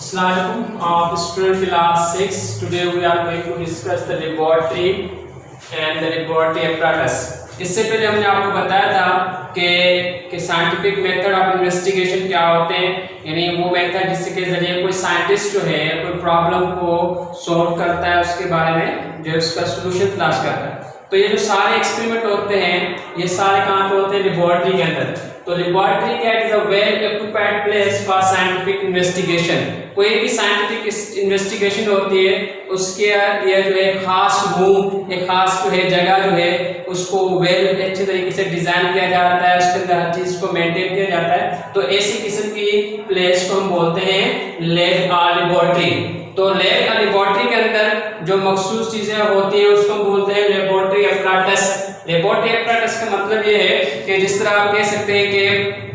Assalamualaikum, student class 6. Today we are going to discuss the laboratory and the laboratory apparatus. इससे पहले हमने आपको बताया था कि साइंटिफिक मेथड ऑफ इन्वेस्टिगेशन क्या होते हैं, यानी वो मेथड जिसके जरिए कोई साइंटिस्ट जो है कोई प्रॉब्लम को सॉल्व करता है, उसके बारे में जो उसका सोल्यूशन तलाश करता है। तो ये जो सारे एक्सपेरिमेंट होते हैं ये सारे कहाँ पे होते हैं? लेबोरेटरी के अंदर। तो लेबोरेटरी क्या is a well occupied place for scientific investigation. कोई भी साइंटिफिक इन्वेस्टिगेशन होती है उसके लिए जो है खास रूम, एक खास जो है जगह जो है उसको वेल अच्छे तरीके से डिजाइन किया जाता है, उसके अंदर हर चीज को मेंटेन किया जाता है। तो ऐसी किस्म की प्लेस को हम बोलते हैं लैब लेबोरेटरी। तो लैब लेबोरेटरी के अंदर जो मखसूस चीजें होती है उसको हम बोलते हैं लेबोरेटरी अपैरेटस। लेबोरेटरी अपैरेटस का मतलब ये है कि जिस तरह आप कह सकते हैं कि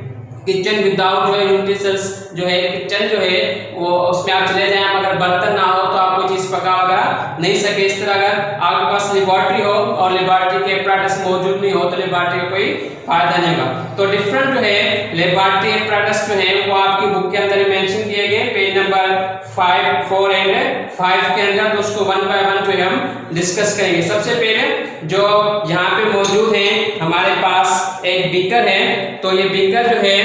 किचन विदाउट जो है यूटेंसिल्स जो है, किचन जो है वो उसमें आप चले जाएं मगर बर्तन ना हो तो आप कोई चीज पका वगैरह नहीं सके। इस तरह अगर आपके पास लेबोरेटरी हो और लेबोरेटरी के अपैरेटस मौजूद नहीं हो तो लेबोरेटरी का कोई फायदा नहीं होगा। तो डिफरेंट जो है लेबोरेटरी अपैरेटस जो है वो आपकी बुक के अंदर मेंशन किए गए पेज नंबर 5, 4 एंड 5 के अंदर। तो उसको वन बाय वन जो है हम डिस्कस करेंगे। सबसे पहले जो यहाँ पे मौजूद है हमारे पास एक बीकर है। तो ये बीकर जो है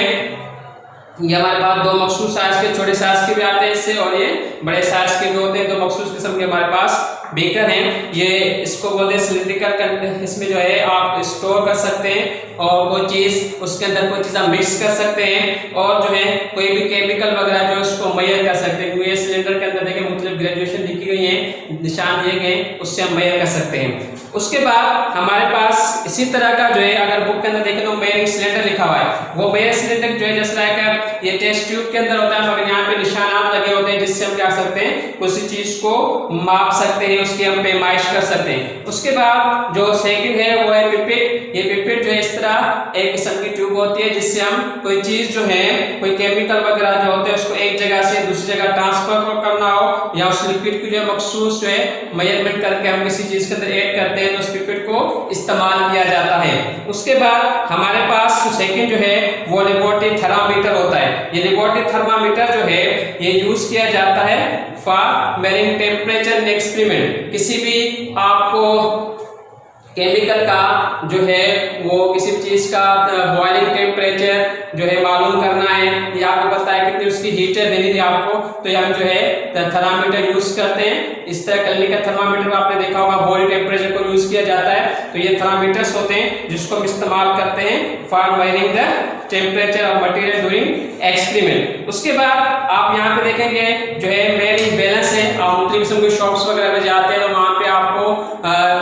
ये हमारे पास दो मखसूस साइज के, छोटे साइज के भी आते हैं इससे और ये बड़े साइज के भी होते हैं। तो मखसूस किस्म के हमारे पास बीकर हैं। ये इसको बोलते हैं सिलिंड्रिकल। इसमें जो है आप स्टोर कर सकते हैं और कोई चीज उसके अंदर कोई चीज आप मिक्स कर सकते हैं और जो है कोई भी केमिकल वगैरह जो है उसको मेजर कर सकते हैं। क्योंकि ये सिलेंडर के अंदर देखिए मुख्तलिफ ग्रेजुएशन लिखी गई है, निशान दिए गए, उससे हम मेजर कर सकते हैं। उसके बाद हमारे पास इसी तरह का जो है अगर बुक के अंदर देखें तो मेजरिंग सिलेंडर लिखा हुआ है। वो मेजर सिलेंडर जो है जैसे लाइक ये टेस्ट ट्यूब के अंदर होता है मगर यहाँ पे निशानात लगे होते हैं जिससे हम क्या सकते हैं उसी चीज को माप सकते हैं, उसकी हम पैमाइश कर सकते हैं। उसके बाद जो सेकंड है वो है पिपेट। ये पिपेट जो है इस तरह एक किस्म की ट्यूब होती है जिससे हम कोई चीज जो है कोई केमिकल वगैरह जो होते हैं उसको एक जगह से दूसरी जगह ट्रांसफर करना हो या उस लिक्विड की जो मखसूस जो है मेजरमेंट करके हम किसी चीज के अंदर ऐड करते हैं तो उस पिपेट को इस्तेमाल किया जाता है। उसके बाद हमारे पास सेकंड जो है वो लेबोरेटरी थर्मामीटर होता है। ये लेबोरेटरी थर्मामीटर जो है ये यूज किया जाता है for measuring temperature in experiment. किसी भी आपको केमिकल का जो है वो किसी चीज का बॉइलिंग टेम्परेचर जो है मालूम करना है या आपको पता है कितनी उसकी हीटर देनी थी आपको, तो हम जो है थर्मामीटर यूज करते हैं। इस तरह क्लिनिकल थर्मामीटर आपने देखा होगा बॉडी टेम्परेचर को यूज किया जाता है। तो ये थर्मामीटर्स होते हैं जिसको हम इस्तेमाल करते हैं for measuring the temperature of material during experiment. उसके बाद आप यहाँ पे देखेंगे जो है मेजरिंग बैलेंस है। आप मुख्तलिफ किस्म के शॉप्स वगैरह में जाते हैं तो वहाँ पे आपको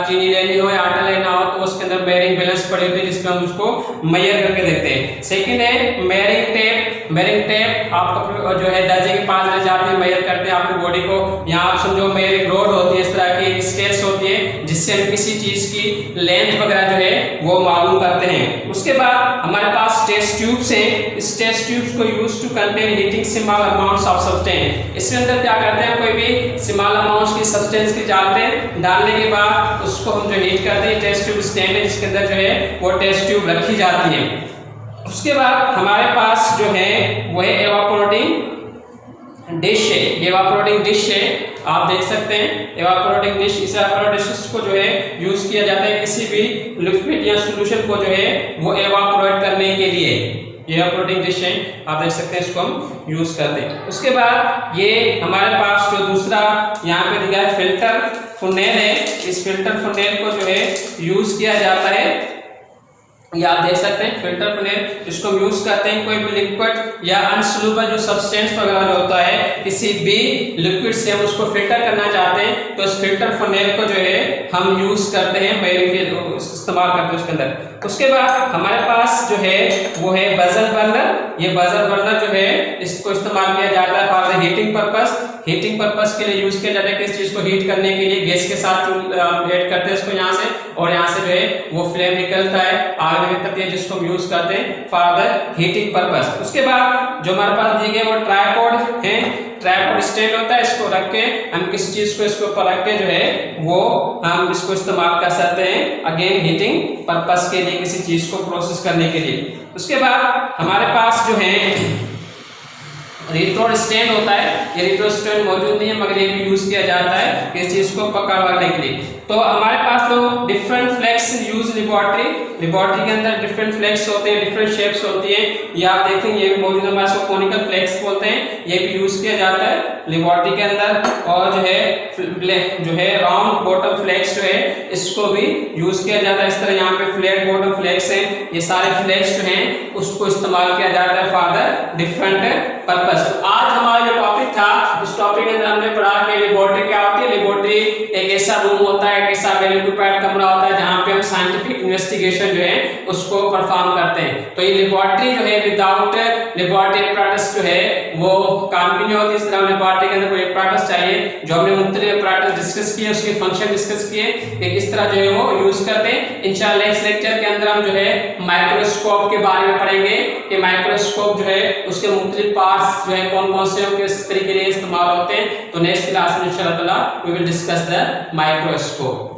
चीनी लेनी हो या आटा लेना हो तो उसके अंदर मेजरिंग बैलेंस पड़ी होती है जिसमें हम उसको मेजर करके देखते हैं। सेकंड है मेजरिंग टेप। मेजरिंग टेप आपको जो है दर्जे के 5 ले जाते हैं, मेजर करते हैं आपकी बॉडी को। यहाँ आप समझो मेजरिंग रोड होती है, इस तरह की स्केल्स होती है जिससे हम किसी चीज की लेंथ वगैरह जो है वो मालूम करते हैं। उसके बाद हमारे पास टेस्ट ट्यूब्स हैं। इस टेस्ट ट्यूब्स को use to contain heating small amounts of substance. इसके अंदर क्या करते हैं कोई भी स्मॉल अमाउंट्स की सब्सटेंस की डालते हैं, डालने के बाद उसको हम जो हीट करते हैं टेस्ट ट्यूब स्टैंड है जिसके अंदर जो है वो टेस्ट ट्यूब रखी जाती है। उसके बाद हमारे पास जो है वो है एवापोरेटिंग डिश है। ये एवापोरेटिंग डिश है, आप देख सकते हैं एवापोरेटिंग डिश। इस एवापोरेटिंग डिश को जो है यूज किया जाता है किसी भी लिक्विड या सॉल्यूशन को जो है वो एवापोरेट करने के लिए। ये एवापोरेटिंग डिश है, आप देख सकते हैं, इसको हम यूज करते हैं। उसके बाद ये हमारे पास जो दूसरा यहाँ पे दिया है फिल्टर फुनेल है। इस फिल्टर फुनेल को जो है यूज किया जाता है, ये आप देख सकते हैं फिल्टर फुनेल। इसको हम यूज करते हैं कोई भी लिक्विड या अनसोल्यूबल जो सब्सटेंस वगैरह जो होता है किसी भी लिक्विड से हम उसको फिल्टर करना चाहते हैं तो इस फिल्टर फुनेल को जो है हम यूज करते हैं, मेजरिंग इस्तेमाल करते हैं उसके अंदर। उसके बाद हमारे पास जो है वो है बजर बर्नर। ये बजर बर्नर जो है इसको इस्तेमाल किया जाता है for the heating purpose. Heating purpose के लिए यूज किया जाता है किस चीज को हीट करने के लिए गैस के साथ ऐड करते हैं इसको यहाँ से और यहाँ से जो है वो फ्लेम निकलता है, आग निकलती है जिसको हम यूज करते हैं फॉर द हीटिंग पर्पस। उसके बाद जो हमारे पास दिए गए वो ट्राइपॉड है। ट्राइपॉड स्टैंड होता है, इसको रख के हम किसी चीज को इसके ऊपर रख के जो है वो हम इसको इस्तेमाल कर सकते हैं अगेन हीटिंग पर्पस के लिए, किसी चीज को प्रोसेस करने के लिए। उसके बाद हमारे पास जो है रिट्रोस्टेंट होता है, ये रिट्रोस्टेंट मौजूद नहीं है मगर ये भी यूज किया जाता है किस चीज को पकड़ने के लिए। तो हमारे पास जो डिफरेंट फ्लेक्स यूज लेबोरेटरी के अंदर डिफरेंट फ्लेक्स होते हैं, डिफरेंट शेप्स होती है, ये आप देखेंगे ये भी मौजूद है, हमारे कोनिकल फ्लेक्स बोलते हैं, ये भी यूज किया जाता है लेबोरेटरी के अंदर। और जो है राउंड बॉटम फ्लेक्स जो है इसको भी यूज किया जाता है। इस तरह यहाँ पे फ्लैट बॉटम फ्लेक्स है, ये सारे फ्लेक्स जो हैं उसको इस्तेमाल किया जाता है फॉर द डिफरेंट पर्पस। आज हमारा जो टॉपिक था इस टॉपिक के अंदर हमने पढ़ा कि लेबोरेटरी क्या होती है। लेबोरेटरी एक ऐसा रूम होता है, एक ऐसा वेल ऑक्यूपाइड कमरा होता है जहां पे हम साइंटिफिक इन्वेस्टिगेशन जो है उसको परफॉर्म करते हैं। तो ये लेबोरेटरी जो है विदाउट लेबोरेटरी एपराटस जो है वो काम की नहीं होती। इस तरह लेबोरेटरी के अंदर कोई एपराटस चाहिए, जो हमने मुख्तलिफ एपराटस डिस्कस किए, उसके फंक्शन डिस्कस किए कि किस तरह जो है वो यूज करते हैं। इंशाल्लाह नेक्स्ट लेक्चर के अंदर हम जो है माइक्रोस्कोप के बारे में पढ़ेंगे कि माइक्रोस्कोप जो है उसके मुख्तलिफ पार्ट्स जो है कौन कौन से किस तरीके से इस्तेमाल होते हैं। तो नेक्स्ट क्लास में इंशाल्लाह ताला we will discuss the microscope.